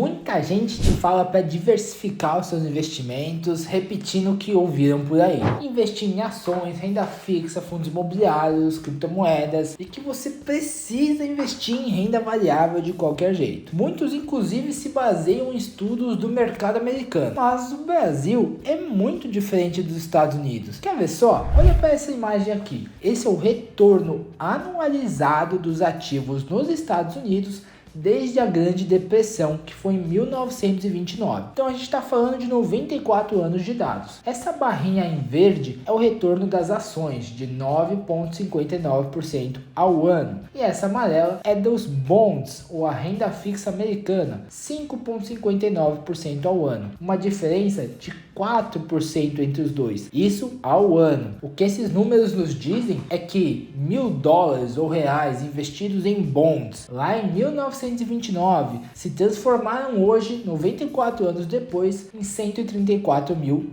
Muita gente te fala para diversificar os seus investimentos, repetindo o que ouviram por aí. Investir em ações, renda fixa, fundos imobiliários, criptomoedas e que você precisa investir em renda variável de qualquer jeito. Muitos inclusive se baseiam em estudos do mercado americano, mas o Brasil é muito diferente dos Estados Unidos. Quer ver só? Olha para essa imagem aqui. Esse é o retorno anualizado dos ativos nos Estados Unidos desde a Grande Depressão, que foi em 1929. Então a gente está falando de 94 anos de dados. Essa barrinha em verde é o retorno das ações, de 9,59% ao ano. E essa amarela é dos bonds, ou a renda fixa americana, 5,59% ao ano. Uma diferença de 4% entre os dois. Isso ao ano. O que esses números nos dizem é que $1.000 ou reais investidos em bonds lá em 1929 se transformaram hoje, 94 anos depois, em R$134 mil.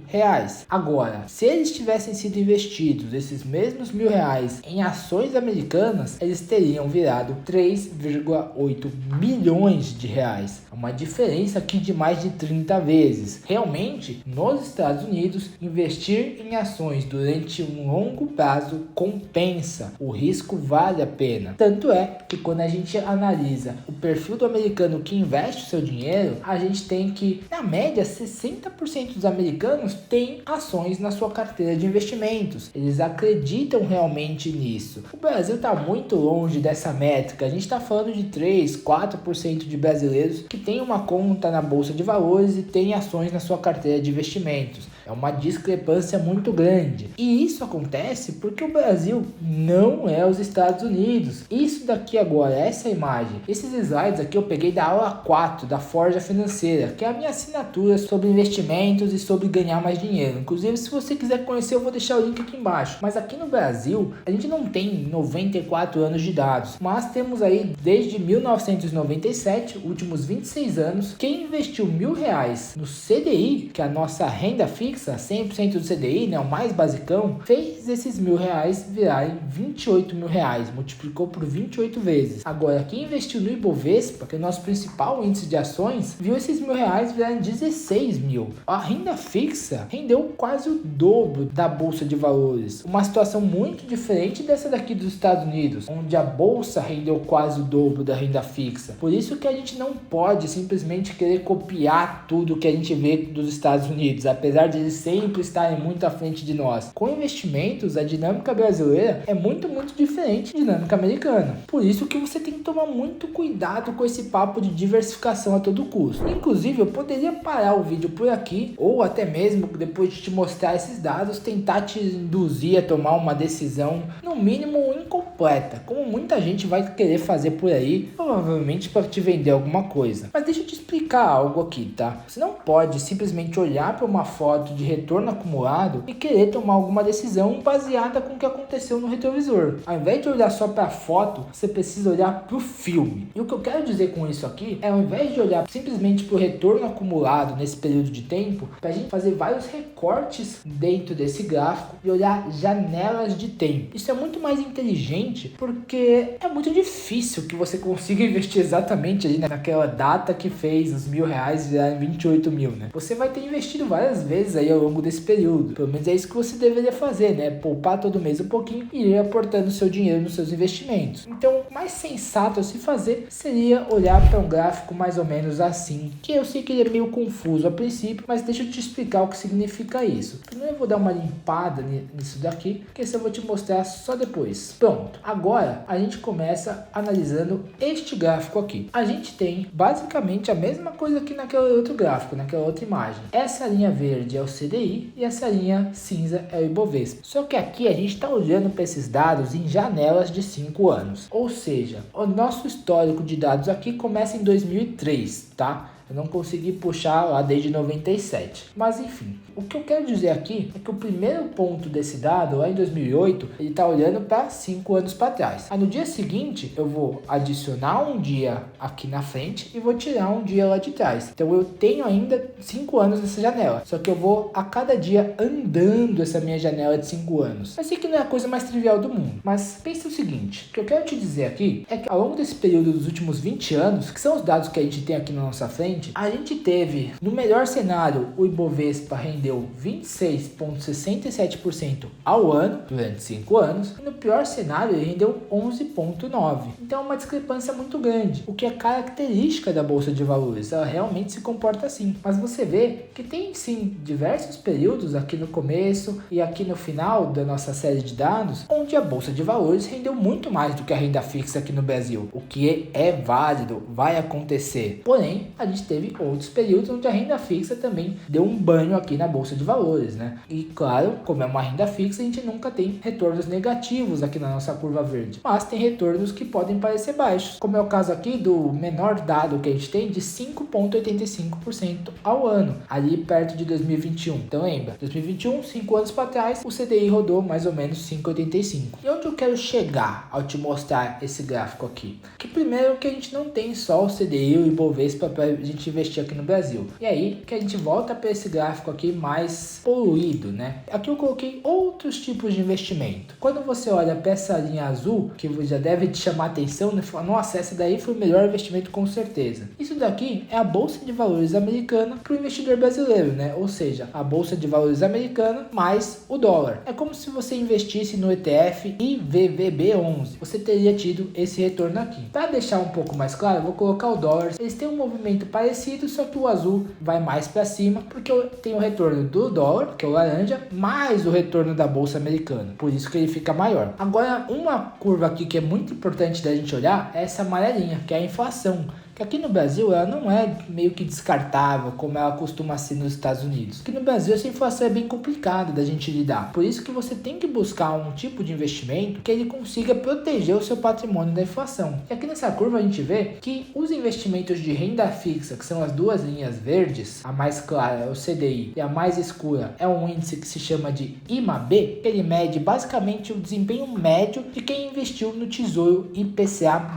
Agora, se eles tivessem sido investidos, esses mesmos R$1.000, em ações americanas, eles teriam virado 3,8 bilhões de reais. Uma diferença aqui de mais de 30 vezes. Realmente, nos Estados Unidos, investir em ações durante um longo prazo compensa. O risco vale a pena. Tanto é que quando a gente analisa o perfil do americano que investe o seu dinheiro, a gente tem que, na média, 60% dos americanos têm ações na sua carteira de investimentos. Eles acreditam realmente nisso. O Brasil está muito longe dessa métrica. A gente está falando de 3, 4% de brasileiros que têm uma conta na Bolsa de Valores e têm ações na sua carteira de investimentos. É uma discrepância muito grande. E isso acontece porque o Brasil não é os Estados Unidos. Isso daqui agora, essa imagem, esses slides aqui eu peguei da aula 4 da Forja Financeira, que é a minha assinatura sobre investimentos e sobre ganhar mais dinheiro. Inclusive, se você quiser conhecer, eu vou deixar o link aqui embaixo. Mas aqui no Brasil, a gente não tem 94 anos de dados, mas temos aí desde 1997, últimos 26 anos, quem investiu R$1.000 no CDI, que é a nossa renda fixa, 100% do CDI, né, o mais basicão, fez esses R$1.000 virarem R$28 mil, multiplicou por 28 vezes. Agora, quem investiu no Ibovespa, que é o nosso principal índice de ações, viu esses R$1.000 virarem 16 mil. A renda fixa rendeu quase o dobro da Bolsa de Valores. Uma situação muito diferente dessa daqui dos Estados Unidos, onde a Bolsa rendeu quase o dobro da renda fixa. Por isso que a gente não pode simplesmente querer copiar tudo que a gente vê dos Estados Unidos, apesar de eles sempre estarem muito à frente de nós. Com investimentos, a dinâmica brasileira é muito diferente da dinâmica americana. Por isso que você tem que tomar muito cuidado com esse papo de diversificação a todo custo. Inclusive, eu poderia parar o vídeo por aqui, ou até mesmo, depois de te mostrar esses dados, tentar te induzir a tomar uma decisão, no mínimo, incompleta, como muita gente vai querer fazer por aí, provavelmente para te vender alguma coisa. Mas deixa eu te explicar algo aqui, tá? Você não pode simplesmente olhar para uma foto de retorno acumulado e querer tomar alguma decisão baseada com o que aconteceu no retrovisor. Ao invés de olhar só para a foto, você precisa olhar para o filme. E o que eu quero dizer com isso aqui é, ao invés de olhar simplesmente para o retorno acumulado nesse período de tempo, para a gente fazer vários recortes dentro desse gráfico e olhar janelas de tempo. Isso é muito mais inteligente porque é muito difícil que você consiga investir exatamente ali naquela data que fez os R$1.000 virarem 28 mil, né? Você vai ter investido várias vezes aí ao longo desse período. Pelo menos é isso que você deveria fazer, né? Poupar todo mês um pouquinho e ir aportando seu dinheiro nos seus investimentos. Então, o mais sensato a se fazer seria olhar para um gráfico mais ou menos assim, que eu sei que ele é meio confuso a princípio, mas deixa eu te explicar o que significa isso. Primeiro eu vou dar uma limpada nisso daqui, que esse eu vou te mostrar só depois. Pronto, agora a gente começa analisando este gráfico aqui. A gente tem basicamente a mesma coisa que naquele outro gráfico, naquela outra imagem. Essa linha verde é o CDI e essa linha cinza é o Ibovespa. Só que aqui a gente está olhando para esses dados em janelas de 5 anos. Ou seja, o nosso histórico de dados aqui começa em 2003, tá? Eu não consegui puxar lá desde 97. Mas enfim, o que eu quero dizer aqui é que o primeiro ponto desse dado, lá em 2008, ele está olhando para 5 anos para trás. Aí no dia seguinte, eu vou adicionar um dia aqui na frente e vou tirar um dia lá de trás. Então eu tenho ainda 5 anos nessa janela. Só que eu vou a cada dia andando essa minha janela de 5 anos. Eu sei que não é a coisa mais trivial do mundo, mas pense o seguinte, o que eu quero te dizer aqui é que ao longo desse período dos últimos 20 anos, que são os dados que a gente tem aqui na nossa frente, a gente teve, no melhor cenário, o Ibovespa rendeu 26,67% ao ano, durante 5 anos, e no pior cenário ele rendeu 11,9%. Então é uma discrepância muito grande, o que é característica da Bolsa de Valores, ela realmente se comporta assim. Mas você vê que tem sim diversos períodos aqui no começo e aqui no final da nossa série de dados, onde a Bolsa de Valores rendeu muito mais do que a renda fixa aqui no Brasil, o que é válido, vai acontecer. Porém, a gente teve outros períodos onde a renda fixa também deu um banho aqui na Bolsa de Valores, né? E claro, como é uma renda fixa, a gente nunca tem retornos negativos aqui na nossa curva verde, mas tem retornos que podem parecer baixos, como é o caso aqui do menor dado que a gente tem de 5,85% ao ano, ali perto de 2021. Então lembra, 2021, 5 anos para trás, o CDI rodou mais ou menos 5,85. E onde eu quero chegar ao te mostrar esse gráfico aqui? Que primeiro que a gente não tem só o CDI e o Ibovespa para a gente investir aqui no Brasil. E aí que a gente volta para esse gráfico aqui mais poluído, né? Aqui eu coloquei outros tipos de investimento. Quando você olha para essa linha azul, que já deve te chamar a atenção, né? Nossa, essa daí foi o melhor investimento com certeza. Isso daqui é a Bolsa de Valores americana para o investidor brasileiro, né? Ou seja, a Bolsa de Valores americana mais o dólar. É como se você investisse no ETF IVVB11. Você teria tido esse retorno aqui. Para deixar um pouco mais claro, eu vou colocar o dólar. Eles têm um movimento parecido, só que o azul vai mais para cima, porque eu tenho o retorno do dólar, que é o laranja, mais o retorno da Bolsa americana. Por isso que ele fica maior. Agora, uma curva aqui que é muito importante da gente olhar é essa amarelinha, que é a inflação. Que aqui no Brasil ela não é meio que descartável como ela costuma ser nos Estados Unidos. Aqui no Brasil essa inflação é bem complicada da gente lidar. Por isso que você tem que buscar um tipo de investimento que ele consiga proteger o seu patrimônio da inflação. E aqui nessa curva a gente vê que os investimentos de renda fixa, que são as duas linhas verdes, a mais clara é o CDI e a mais escura é um índice que se chama de IMAB, ele mede basicamente o desempenho médio de quem investiu no Tesouro IPCA+,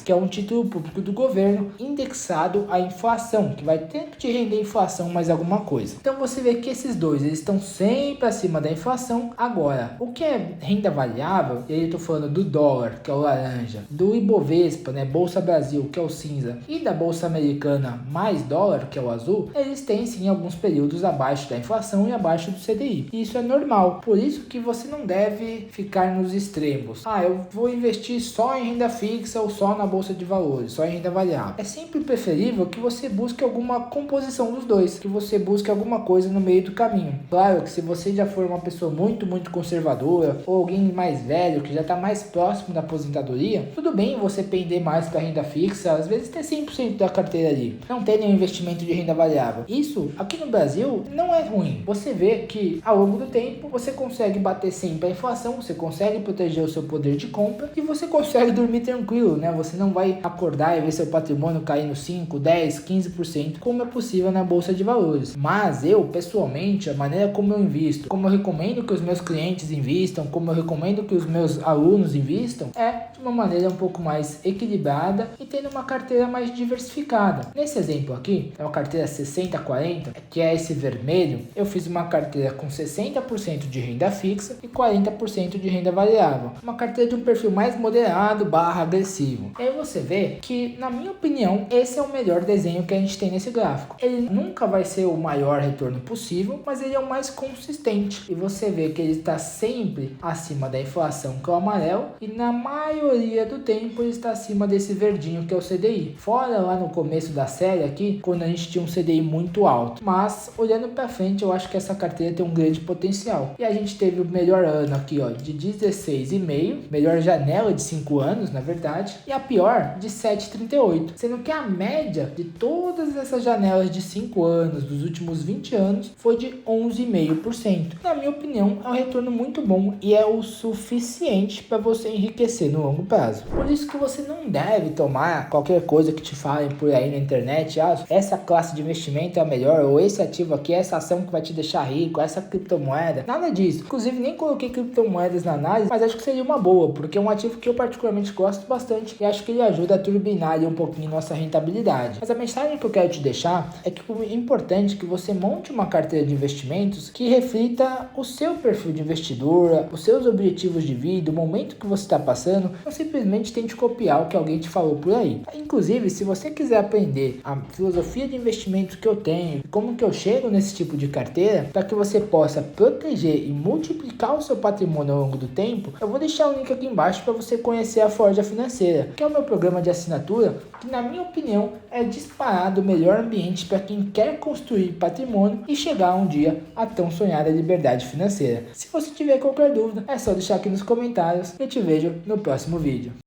que é um título público do governo indexado à inflação, que vai ter que te render inflação mais alguma coisa. Então você vê que esses dois eles estão sempre acima da inflação. Agora, o que é renda variável, e aí eu estou falando do dólar, que é o laranja, do Ibovespa, né, Bolsa Brasil, que é o cinza, e da Bolsa Americana mais dólar, que é o azul, eles têm sim alguns períodos abaixo da inflação e abaixo do CDI. E isso é normal, por isso que você não deve ficar nos extremos. Eu vou investir só em renda fixa ou só na Bolsa de Valores, só em renda variável. É sempre preferível que você busque alguma composição dos dois, que você busque alguma coisa no meio do caminho. Claro que se você já for uma pessoa muito conservadora, ou alguém mais velho, que já está mais próximo da aposentadoria, tudo bem você pender mais para renda fixa, às vezes ter 100% da carteira ali, não ter nenhum investimento de renda variável. Isso, aqui no Brasil, não é ruim. Você vê que ao longo do tempo, você consegue bater sempre a inflação, você consegue proteger o seu poder de compra, e você consegue dormir tranquilo, né? Você não vai acordar e ver seu patrimônio caindo 5, 10, 15%, como é possível na Bolsa de Valores. Mas eu, pessoalmente, a maneira como eu invisto, como eu recomendo que os meus clientes invistam, como eu recomendo que os meus alunos invistam, é de uma maneira um pouco mais equilibrada e tendo uma carteira mais diversificada. Nesse exemplo aqui, é uma carteira 60-40, que é esse vermelho. Eu fiz uma carteira com 60% de renda fixa e 40% de renda variável. Uma carteira de um perfil mais moderado / agressivo. E aí você vê que, na minha opinião, esse é o melhor desenho que a gente tem nesse gráfico. Ele nunca vai ser o maior retorno possível, mas ele é o mais consistente. E você vê que ele está sempre acima da inflação, que é o amarelo, e na maioria do tempo ele está acima desse verdinho, que é o CDI. Fora lá no começo da série aqui, quando a gente tinha um CDI muito alto. Mas, olhando para frente, eu acho que essa carteira tem um grande potencial. E a gente teve o melhor ano aqui, ó, de 16,5, melhor janela de 5 anos, na verdade, e a pior de 7,38. Sendo que a média de todas essas janelas de 5 anos, dos últimos 20 anos, foi de 11,5%. Na minha opinião, é um retorno muito bom e é o suficiente para você enriquecer no longo prazo. Por isso que você não deve tomar qualquer coisa que te falem por aí na internet, essa classe de investimento é a melhor, ou esse ativo aqui, essa ação que vai te deixar rico, essa criptomoeda, nada disso. Inclusive, nem coloquei criptomoedas na análise, mas acho que seria uma boa, porque é um ativo que eu particularmente gosto bastante e acho que ele ajuda a turbinar ali um pouquinho assim nossa rentabilidade. Mas a mensagem que eu quero te deixar é que é importante que você monte uma carteira de investimentos que reflita o seu perfil de investidor, os seus objetivos de vida, o momento que você está passando. Não simplesmente tente copiar o que alguém te falou por aí. Inclusive, se você quiser aprender a filosofia de investimentos que eu tenho, como que eu chego nesse tipo de carteira, para que você possa proteger e multiplicar o seu patrimônio ao longo do tempo, eu vou deixar o link aqui embaixo para você conhecer a Forja Financeira, que é o meu programa de assinatura, que na minha opinião é disparado o melhor ambiente para quem quer construir patrimônio e chegar um dia à tão sonhada liberdade financeira. Se você tiver qualquer dúvida, é só deixar aqui nos comentários e eu te vejo no próximo vídeo.